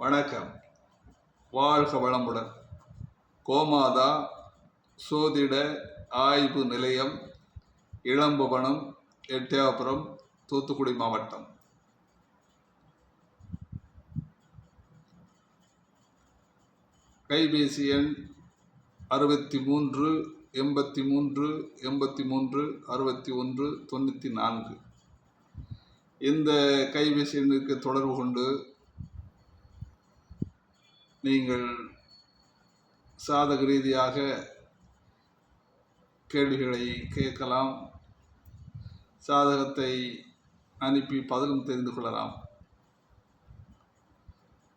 வணக்கம். வாழ்க வளமுடன். கோமாதா சோதிட ஆய்வு நிலையம், இளம்பவனம், எட்டயபுரம், தூத்துக்குடி மாவட்டம். கைபேசி எண் 63 83 83 61 94. இந்த கைபேசி எண்ணுக்கு தொடர்பு கொண்டு நீங்கள் சாதக ரீதியாக கேள்விகளை கேட்கலாம், சாதகத்தை அனுப்பி பதிலும் தெரிந்து கொள்ளலாம்.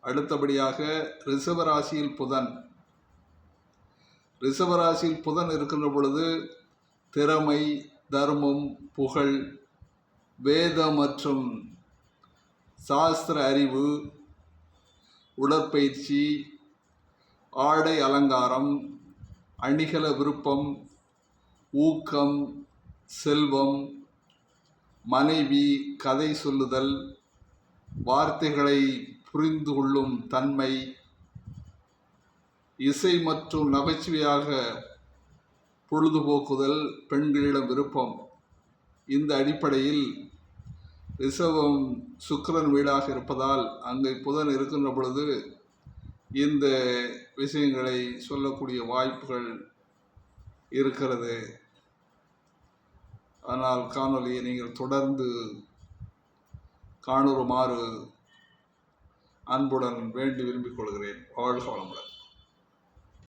அடுத்தபடியாக ரிஷபராசியில் புதன் இருக்கின்ற பொழுது திறமை, தர்மம், புகழ், வேதம் மற்றும் சாஸ்திர அறிவு, உடற்பயிற்சி, ஆடை அலங்காரம், அணிகல விருப்பம், ஊக்கம், செல்வம், மனைவி, கதை சொல்லுதல், வார்த்தைகளை புரிந்து கொள்ளும் தன்மை, இசை மற்றும் நகைச்சுவையாக பொழுதுபோக்குதல், பெண்களிடம் விருப்பம். இந்த அடிப்படையில் ரிஷபம் சுக்கிரன் வீடாக இருப்பதால் அங்கே புதன் இருக்கின்ற பொழுது இந்த விஷயங்களை சொல்லக்கூடிய வாய்ப்புகள் இருக்கிறது. ஆனால் காணொலியை நீங்கள் தொடர்ந்து காணுமாறு அன்புடன் வேண்டி விரும்பிக் கொள்கிறேன். வாழ்க வளமுடன்.